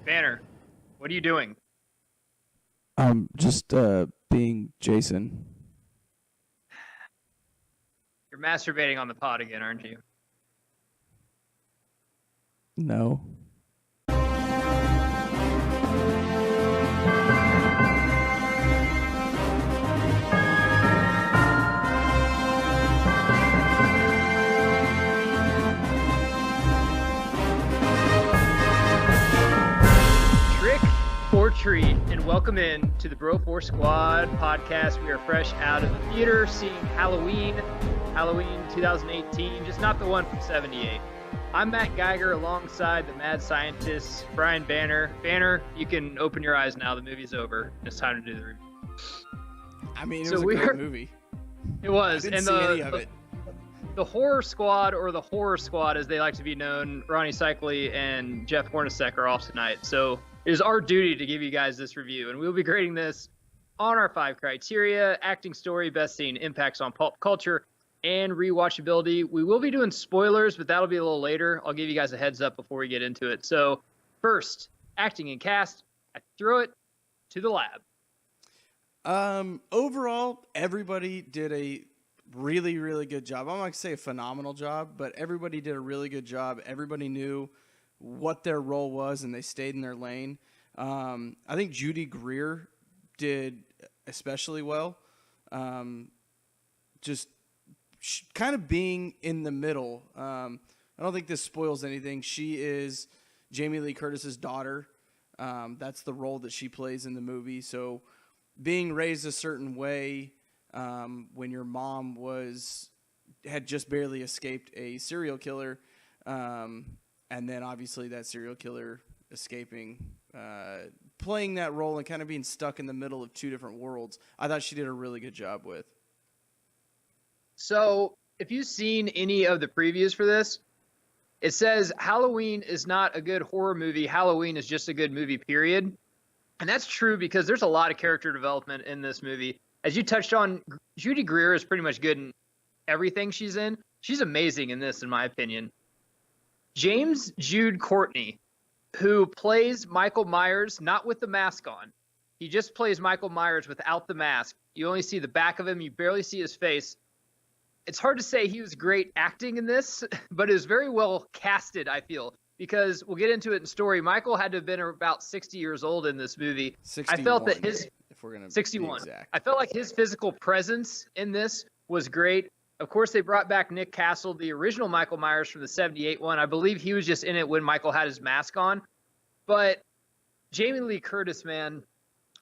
Banner, what are you doing? Just being Jason. You're masturbating on the pod again, aren't you? No. Trick or treat, and welcome in to the Bro 4 Squad podcast. We are fresh out of the theater seeing Halloween 2018, just not the one from 78. I'm Matt Geiger alongside the mad scientist, Brian Banner. Banner, you can open your eyes now. The movie's over. It's time to do the review. I mean, it was a great movie. It was. I didn't see any of it. The horror squad, or the horror squad as they like to be known, Ronnie Cycli and Jeff Hornacek are off tonight. So it is our duty to give you guys this review, and we'll be grading this on our 5 criteria: acting, story, best scene, impacts on pulp culture, and rewatchability. We will be doing spoilers, but that'll be a little later. I'll give you guys a heads up before we get into it. So first, acting and cast. I throw it to the lab. Overall, everybody did a really, really good job. I'm not going to say a phenomenal job, but everybody did a really good job. Everybody knew what their role was, and they stayed in their lane. I think Judy Greer did especially well. Just kind of being in the middle. I don't think this spoils anything. She is Jamie Lee Curtis's daughter. That's the role that she plays in the movie. So being raised a certain way when your mom had just barely escaped a serial killer, and then obviously that serial killer escaping, playing that role and kind of being stuck in the middle of two different worlds, I thought she did a really good job with. So if you've seen any of the previews for this, it says Halloween is not a good horror movie. Halloween is just a good movie, period. And that's true because there's a lot of character development in this movie. As you touched on, Judy Greer is pretty much good in everything she's in. She's amazing in this, in my opinion. James Jude Courtney, who plays Michael Myers, not with the mask on. He just plays Michael Myers without the mask. You only see the back of him. You barely see his face. It's hard to say he was great acting in this, but it was very well casted, I feel, because we'll get into it in story. Michael had to have been about 60 years old in this movie. 61, I felt that his if we're gonna 61. Be exact. I felt like his physical presence in this was great. Of course, they brought back Nick Castle, the original Michael Myers from the 78 one. I believe he was just in it when Michael had his mask on. But Jamie Lee Curtis, man,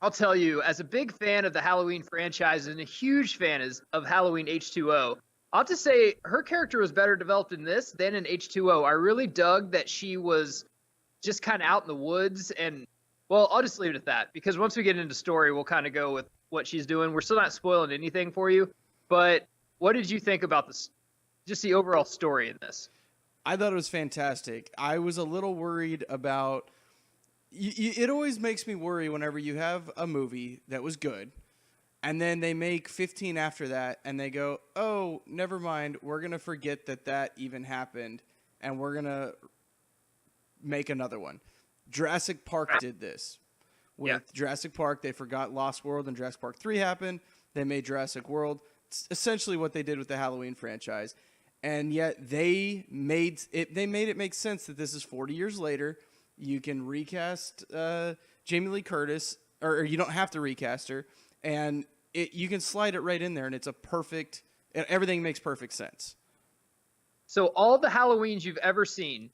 I'll tell you, as a big fan of the Halloween franchise and a huge fan of Halloween H2O, I'll have to say her character was better developed in this than in H2O. I really dug that she was just kind of out in the woods. And, well, I'll just leave it at that, because once we get into story, we'll kind of go with what she's doing. We're still not spoiling anything for you. But what did you think about this, just the overall story in this? I thought it was fantastic. I was a little worried about it always makes me worry whenever you have a movie that was good, and then they make 15 after that, and they go, oh, never mind, we're going to forget that even happened, and we're going to make another one. Jurassic Park did this. With Jurassic Park, they forgot Lost World, and Jurassic Park 3 happened. They made Jurassic World. It's essentially what they did with the Halloween franchise. And yet they made it make sense that this is 40 years later. You can recast Jamie Lee Curtis, or you don't have to recast her, and you can slide it right in there, and it's everything makes perfect sense. So all the Halloweens you've ever seen,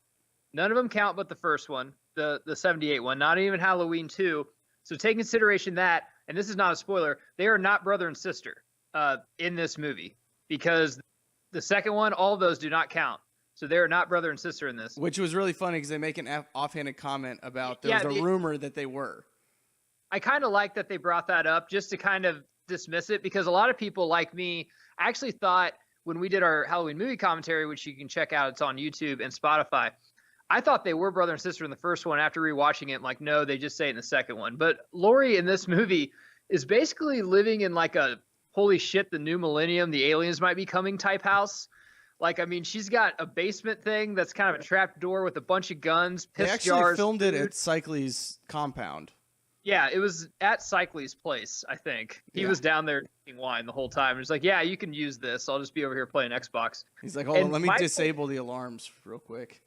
none of them count but the first one, the 78 one, not even Halloween 2. So take consideration that, and this is not a spoiler, they are not brother and sister in this movie, because the second one, all of those do not count. So they're not brother and sister in this. Which was really funny because they make an offhanded comment about there was a rumor that they were. I kind of like that they brought that up just to kind of dismiss it, because a lot of people like me actually thought when we did our Halloween movie commentary, which you can check out, it's on YouTube and Spotify, I thought they were brother and sister in the first one. After rewatching it, I'm like, no, they just say it in the second one. But Laurie in this movie is basically living in like a holy shit, the new millennium, the aliens might be coming type house. Like, I mean, she's got a basement thing that's kind of a trap door with a bunch of guns, piss They actually jars. filmed it at Cycly's compound. Yeah, it was at Cycly's place, I think. He was down there drinking wine the whole time. He's like, yeah, you can use this. I'll just be over here playing Xbox. He's like, hold on, let me disable the alarms real quick.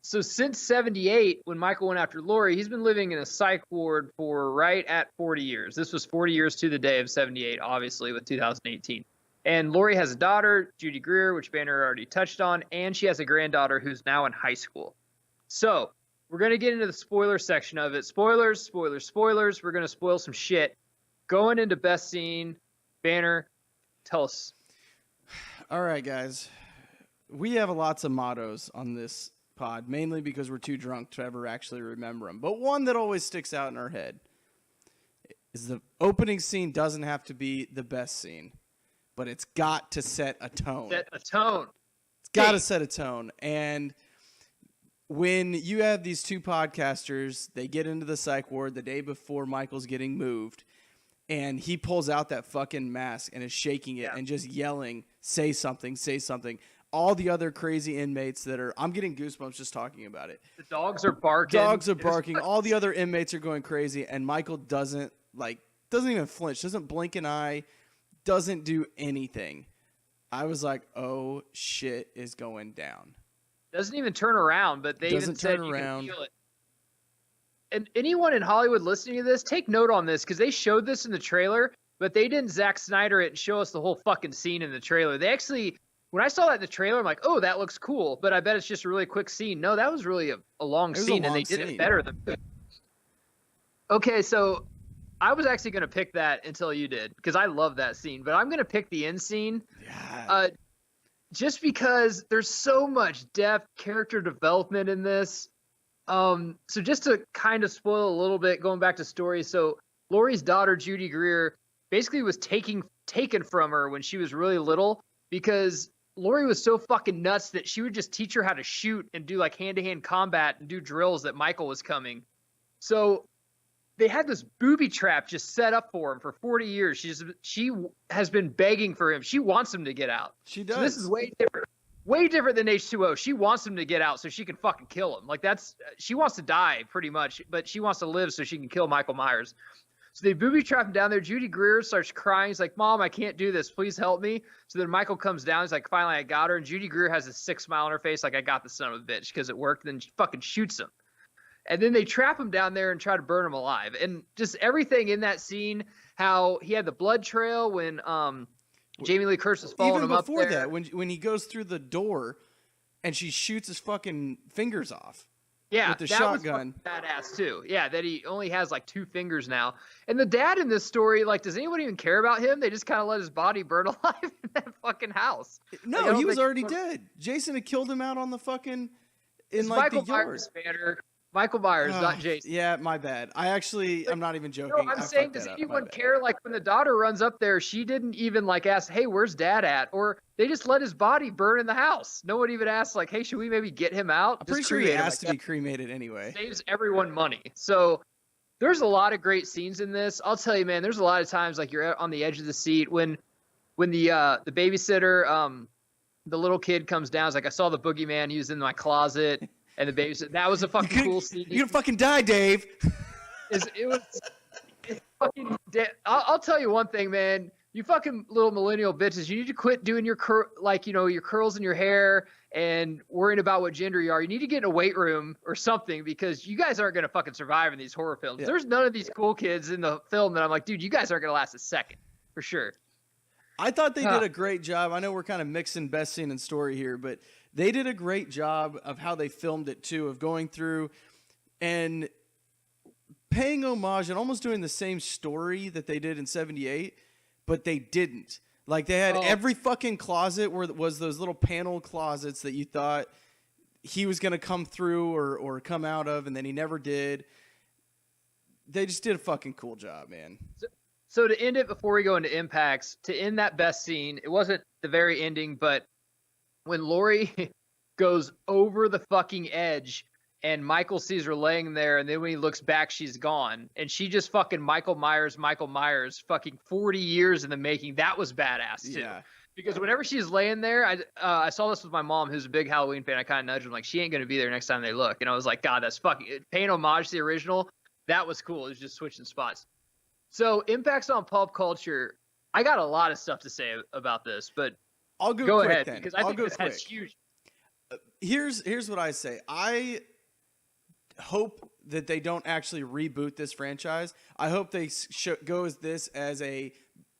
So since 78, when Michael went after Lori, he's been living in a psych ward for right at 40 years. This was 40 years to the day of 78, obviously, with 2018. And Lori has a daughter, Judy Greer, which Banner already touched on, and she has a granddaughter who's now in high school. So we're going to get into the spoiler section of it. Spoilers, spoilers, spoilers. We're going to spoil some shit. Going into best scene, Banner, tell us. All right, guys. We have lots of mottos on this pod, mainly because we're too drunk to ever actually remember them. But one that always sticks out in our head is the opening scene doesn't have to be the best scene, but it's got to set a tone. Set a tone. It's got to set a tone. And when you have these two podcasters, they get into the psych ward the day before Michael's getting moved, and he pulls out that fucking mask and is shaking it and just yelling, say something, say something. All the other crazy inmates that are, I'm getting goosebumps just talking about it. The dogs are barking. Dogs are barking. All the other inmates are going crazy, and Michael doesn't even flinch, doesn't blink an eye, doesn't do anything. I was like, oh, shit is going down. Doesn't even turn around, but they even said you can feel it. And anyone in Hollywood listening to this, take note on this, because they showed this in the trailer, but they didn't Zack Snyder it and show us the whole fucking scene in the trailer. They actually, when I saw that in the trailer, I'm like, oh, that looks cool, but I bet it's just a really quick scene. No, that was really a long scene, and they did it better than. Okay, so I was actually going to pick that until you did, because I love that scene, but I'm going to pick the end scene. Yeah. Just because there's so much depth, character development in this. So just to kind of spoil a little bit, going back to story. So Lori's daughter, Judy Greer, basically was taken from her when she was really little, because Lori was so fucking nuts that she would just teach her how to shoot and do like hand-to-hand combat and do drills that Michael was coming. So they had this booby trap just set up for him for 40 years. She has been begging for him. She wants him to get out. She does. So this is way different than H2O. She wants him to get out so she can fucking kill him. Like she wants to die pretty much, but she wants to live so she can kill Michael Myers. So they booby trap him down there. Judy Greer starts crying. He's like, Mom, I can't do this. Please help me. So then Michael comes down. He's like, finally, I got her. And Judy Greer has a sick smile on her face, like, I got the son of a bitch, because it worked. And then she fucking shoots him. And then they trap him down there and try to burn him alive. And just everything in that scene, how he had the blood trail when Jamie Lee Curtis was following him up there. Even before that, when he goes through the door and she shoots his fucking fingers off. Yeah, with the that shotgun. was badass too. Yeah, that he only has like 2 fingers now. And the dad in this story, like, does anyone even care about him? They just kind of let his body burn alive in that fucking house. No, like, he was already dead. Jason had killed him out on the fucking in like Michael the yard. Myers, Banner. Michael Myers, not Jason. Yeah, my bad. I'm not even joking. No, I'm saying, does anyone care? Like, when the daughter runs up there, she didn't even like ask, hey, where's dad at? Or they just let his body burn in the house. No one even asked, like, hey, should we maybe get him out? I'm pretty sure he asked to be cremated anyway. Saves everyone money. So there's a lot of great scenes in this. I'll tell you, man, there's a lot of times like you're on the edge of the seat when the babysitter, the little kid comes down. It's like, I saw the boogeyman. He was in my closet. And the babysitter, that was a fucking cool scene. You're gonna fucking die, Dave. It's fucking. I'll tell you one thing, man. You fucking little millennial bitches. You need to quit doing your your curls in your hair and worrying about what gender you are. You need to get in a weight room or something, because you guys aren't gonna fucking survive in these horror films. Yeah. There's none of these cool kids in the film that I'm like, dude, you guys aren't gonna last a second for sure. I thought they did a great job. I know we're kind of mixing best scene and story here, but they did a great job of how they filmed it too, of going through and paying homage and almost doing the same story that they did in 78, but they didn't. Like, they had every fucking closet where it was those little panel closets that you thought he was going to come through or come out of, and then he never did. They just did a fucking cool job, man. So to end it, before we go into impacts, to end that best scene, it wasn't the very ending, but when Lori goes over the fucking edge and Michael sees her laying there, and then when he looks back, she's gone. And she just fucking Michael Myers, fucking 40 years in the making. That was badass too. Yeah. Because whenever she's laying there, I saw this with my mom, who's a big Halloween fan. I kind of nudged her, like, she ain't gonna be there next time they look, and I was like, God, that's fucking paying homage to the original. That was cool. It was just switching spots. So impacts on pop culture. I got a lot of stuff to say about this, but I'll go quick ahead then. because I think this has huge. Here's what I say. I hope that they don't actually reboot this franchise. I hope they go as this as a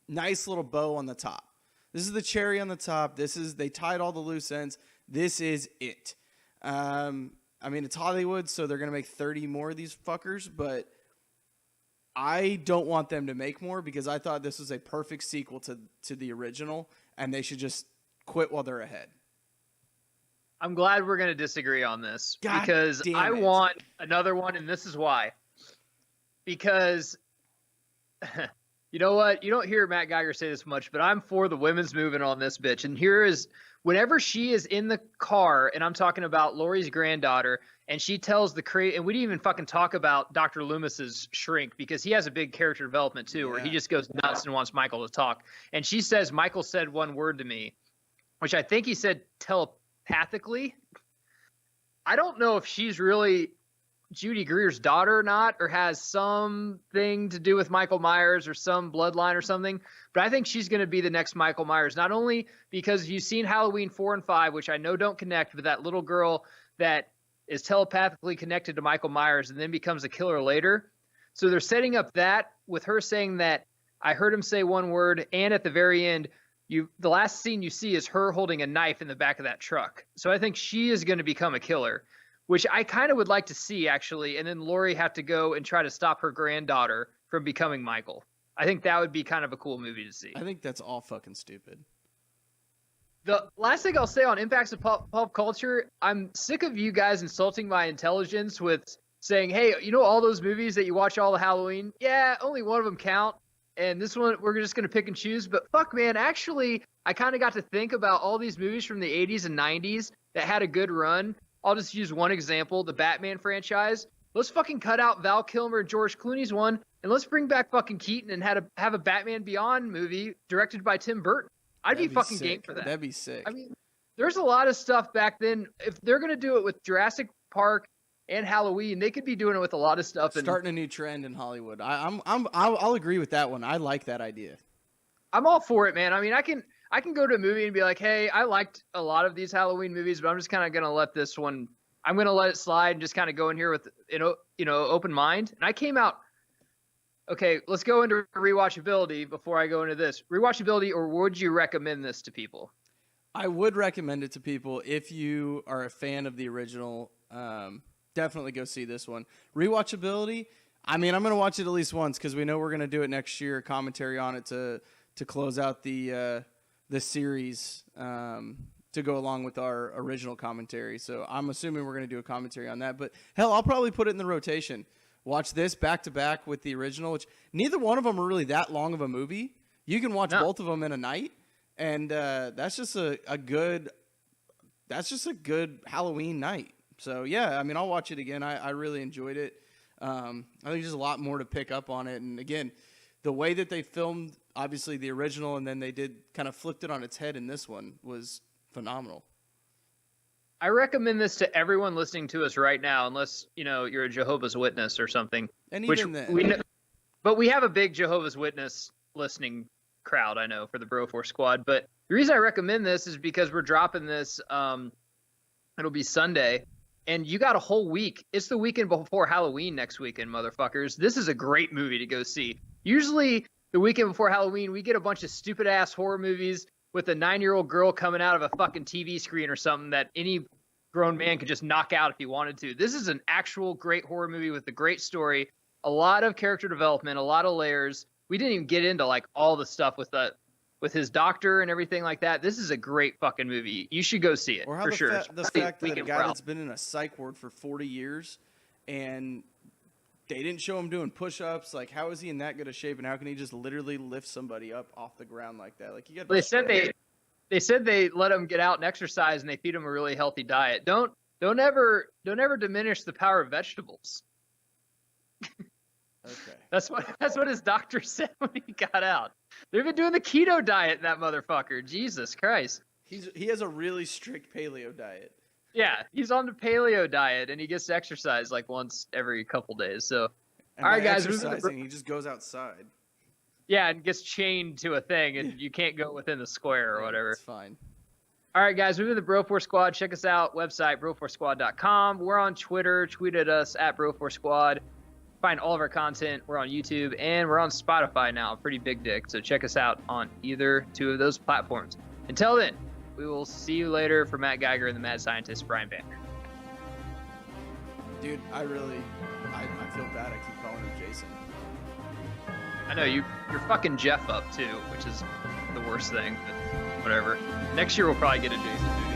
nice little bow on the top. This is the cherry on the top. They tied all the loose ends. This is it. I mean, it's Hollywood, so they're going to make 30 more of these fuckers, but I don't want them to make more because I thought this was a perfect sequel to the original, and they should just quit while they're ahead. I'm glad we're going to disagree on this because I want another one, and this is why. Because, you know what? You don't hear Matt Geiger say this much, but I'm for the women's movement on this bitch. And here is, whenever she is in the car, and I'm talking about Laurie's granddaughter, and she tells and we didn't even fucking talk about Dr. Loomis's shrink because he has a big character development too, where he just goes nuts and wants Michael to talk. And she says, Michael said one word to me, which I think he said telepathically. I don't know if she's really Judy Greer's daughter or not, or has something to do with Michael Myers or some bloodline or something, but I think she's going to be the next Michael Myers, not only because you've seen Halloween 4 and 5, which I know don't connect, but that little girl that is telepathically connected to Michael Myers and then becomes a killer later. So they're setting up that with her saying that I heard him say one word, and at the very end, the last scene you see is her holding a knife in the back of that truck. So I think she is going to become a killer, which I kind of would like to see, actually, and then Laurie have to go and try to stop her granddaughter from becoming Michael. I think that would be kind of a cool movie to see. I think that's all fucking stupid. The last thing I'll say on impacts of pop culture, I'm sick of you guys insulting my intelligence with saying, hey, you know all those movies that you watch all the Halloween? Yeah, only one of them count. And this one, we're just going to pick and choose. But fuck, man, actually, I kind of got to think about all these movies from the 80s and 90s that had a good run. I'll just use one example, the Batman franchise. Let's fucking cut out Val Kilmer, George Clooney's one, and let's bring back fucking Keaton and have a Batman Beyond movie directed by Tim Burton. I'd be fucking game for that. That'd be sick. I mean, there's a lot of stuff back then. If they're going to do it with Jurassic Park and Halloween, they could be doing it with a lot of stuff. Starting a new trend in Hollywood. I'll agree with that one. I like that idea. I'm all for it, man. I mean, I can go to a movie and be like, hey, I liked a lot of these Halloween movies, but I'm just kind of going to let this one, I'm going to let it slide and just kind of go in here with, open mind. And I came out, okay, let's go into rewatchability before I go into this. Rewatchability, or would you recommend this to people? I would recommend it to people if you are a fan of the original. Definitely go see this one. Rewatchability, I mean, I'm going to watch it at least once because we know we're going to do it next year, commentary on it to close out the series to go along with our original commentary. So I'm assuming we're going to do a commentary on that. But hell, I'll probably put it in the rotation. Watch this back to back with the original, which neither one of them are really that long of a movie. You can watch both of them in a night, and that's just a good Halloween night. So yeah, I mean, I'll watch it again. I really enjoyed it. I think there's a lot more to pick up on it, and again, the way that they filmed, obviously the original, and then they did kind of flipped it on its head in this one was phenomenal. I recommend this to everyone listening to us right now, unless, you're a Jehovah's Witness or something. And even then. But we have a big Jehovah's Witness listening crowd, I know, for the Broforce Squad. But the reason I recommend this is because we're dropping this, it'll be Sunday, and you got a whole week. It's the weekend before Halloween next weekend, motherfuckers. This is a great movie to go see. Usually the weekend before Halloween, we get a bunch of stupid-ass horror movies with a 9-year-old girl coming out of a fucking TV screen or something that any grown man could just knock out if he wanted to. This is an actual great horror movie with a great story, a lot of character development, a lot of layers. We didn't even get into like all the stuff with his doctor and everything like that. This is a great fucking movie. You should go see it for sure. The fact that a guy that's been in a psych ward for 40 years and they didn't show him doing push-ups. Like, how is he in that good a shape, and how can he just literally lift somebody up off the ground like that? Like, you got. They said they let him get out and exercise, and they feed him a really healthy diet. Don't ever diminish the power of vegetables. Okay. That's what his doctor said when he got out. They've been doing the keto diet, that motherfucker. Jesus Christ. He has a really strict paleo diet. Yeah, he's on the paleo diet, and he gets to exercise like once every couple days. So, And all right, by guys. exercising, he just goes outside. Yeah, and gets chained to a thing, and you can't go within the square or whatever. It's fine. All right, guys, we've been the Broforce Squad. Check us out, website, broforcesquad.com. We're on Twitter. Tweet at us at Broforce Squad. Find all of our content. We're on YouTube, and we're on Spotify now. Pretty big dick. So check us out on either two of those platforms. Until then, we will see you later. For Matt Geiger and the Mad Scientist, Brian Banner. Dude, I feel bad. I keep calling him Jason. I know you're fucking Jeff up too, which is the worst thing. But whatever. Next year we'll probably get a Jason movie.